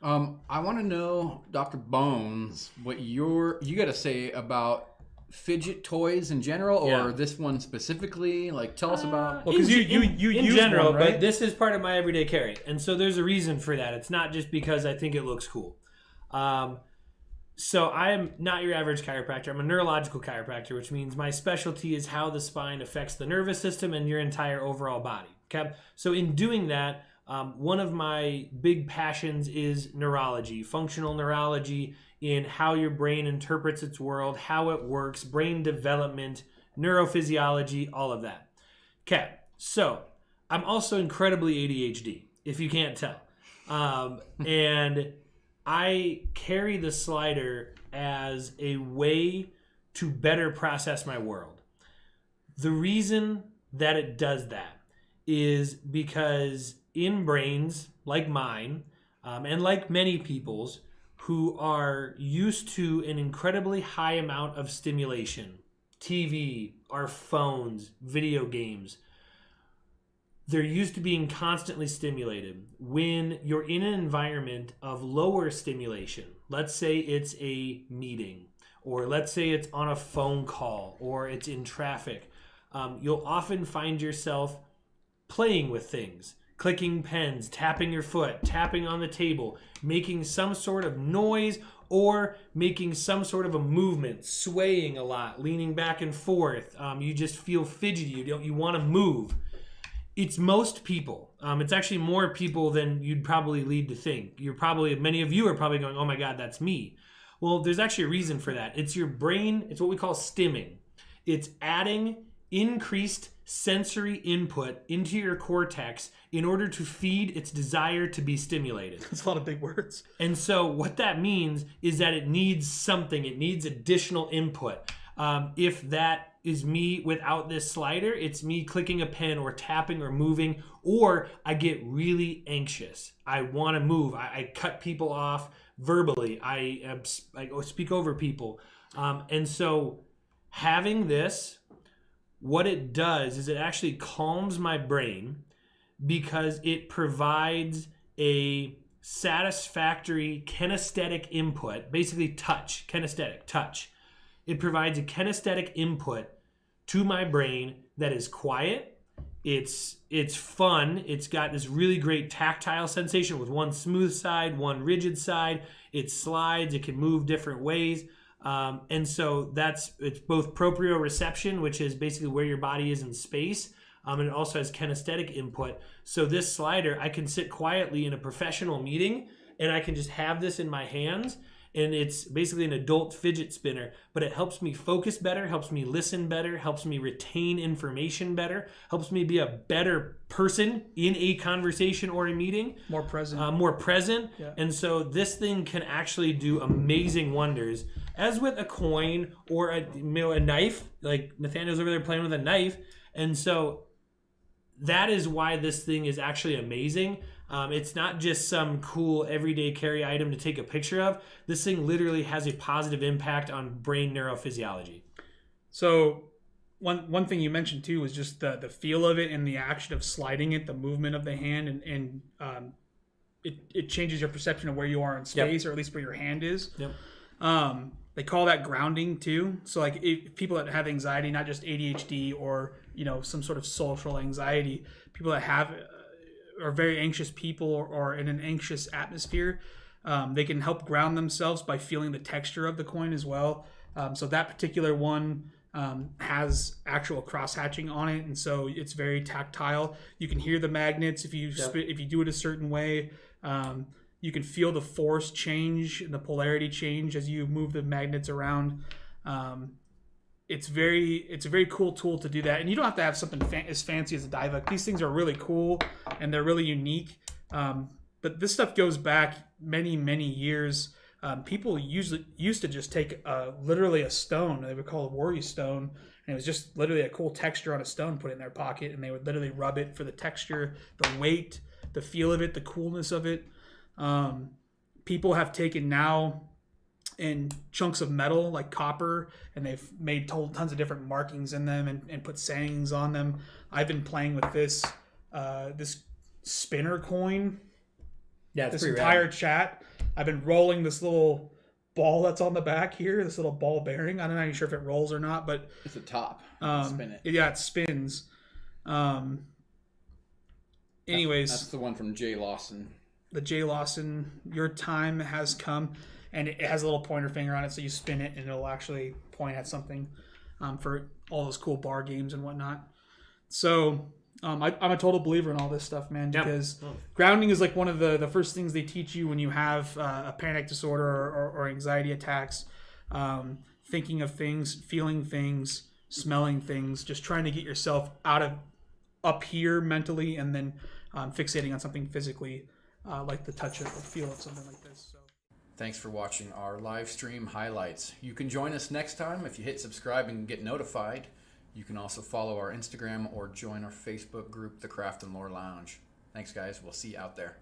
I want to know, Dr. Bones, what you got to say about fidget toys in general, or this one specifically. Like, tell us about. Well, because you in use general, one, right? but this is part of my everyday carry, and so there's a reason for that. It's not just because I think it looks cool. So I am not your average chiropractor. I'm a neurological chiropractor, which means my specialty is how the spine affects the nervous system and your entire overall body. Okay, so in doing that, one of my big passions is neurology, functional neurology, in how your brain interprets its world, how it works, brain development, neurophysiology, all of that. Okay, so I'm also incredibly ADHD, if you can't tell. And I carry the slider as a way to better process my world. The reason that it does that is because in brains like mine, and like many people's, who are used to an incredibly high amount of stimulation, TV, our phones, video games, they're used to being constantly stimulated. When you're in an environment of lower stimulation, let's say it's a meeting, or let's say it's on a phone call, or it's in traffic, you'll often find yourself playing with things, clicking pens, tapping your foot, tapping on the table, making some sort of noise, or making some sort of a movement, swaying a lot, leaning back and forth. You just feel fidgety. You want to move. It's most people. It's actually more people than you'd probably lead to think. Many of you are probably going, oh my God, that's me. Well, there's actually a reason for that. It's your brain. It's what we call stimming. It's adding increased sensory input into your cortex in order to feed its desire to be stimulated. That's a lot of big words. And so what that means is that it needs something. It needs additional input. If that is me without this slider, it's me clicking a pen or tapping or moving, or I get really anxious. I want to move. I cut people off verbally. I speak over people. And so having this, what it does is it actually calms my brain because it provides a satisfactory kinesthetic input, basically kinesthetic touch. It provides a kinesthetic input to my brain that is quiet. It's fun. It's got this really great tactile sensation with one smooth side, one rigid side. It slides. It can move different ways. And so it's both proprioception, which is basically where your body is in space. And it also has kinesthetic input. So this slider, I can sit quietly in a professional meeting and I can just have this in my hands. And it's basically an adult fidget spinner, but it helps me focus better, helps me listen better, helps me retain information better, helps me be a better person in a conversation or a meeting. More present. Yeah. And so this thing can actually do amazing wonders. As with a coin or a knife, like Nathaniel's over there playing with a knife. And so that is why this thing is actually amazing. It's not just some cool everyday carry item to take a picture of. This thing literally has a positive impact on brain neurophysiology. So one thing you mentioned too was just the feel of it and the action of sliding it, the movement of the hand, and it changes your perception of where you are in space, or at least where your hand is. Yep. They call that grounding too. So like if people that have anxiety, not just ADHD or some sort of social anxiety, people that are very anxious people or in an anxious atmosphere, they can help ground themselves by feeling the texture of the coin as well. So that particular one has actual cross hatching on it, and so it's very tactile. You can hear the magnets if you do it a certain way. You can feel the force change and the polarity change as you move the magnets around. It's a very cool tool to do that, and you don't have to have something as fancy as a DIVOC. These things are really cool and they're really unique. But this stuff goes back many years. People used to just take literally a stone. They would call it a worry stone, and it was just literally a cool texture on a stone put in their pocket, and they would literally rub it for the texture, the weight, the feel of it, the coolness of it. People have taken now in chunks of metal like copper, and they've made tons of different markings in them and put sayings on them. I've been playing with this spinner coin. Yeah, it's this pretty entire rad. chat, I've been rolling this little ball that's on the back here, this little ball bearing. I'm not even sure if it rolls or not, but It's a top. spin it. Yeah, it spins. Anyways, that's the one from Jay Lawson. The Jay Lawson, your time has come, and it has a little pointer finger on it, so you spin it and it'll actually point at something for all those cool bar games and whatnot. So I'm a total believer in all this stuff, man, because grounding is like one of the first things they teach you when you have a panic disorder or anxiety attacks. Thinking of things, feeling things, smelling things, just trying to get yourself out of up here mentally, and then fixating on something physically, like the touch of or feel of something like this. So. Thanks for watching our live stream highlights. You can join us next time if you hit subscribe and get notified. You can also follow our Instagram or join our Facebook group, The Craft and Lore Lounge. Thanks, guys. We'll see you out there.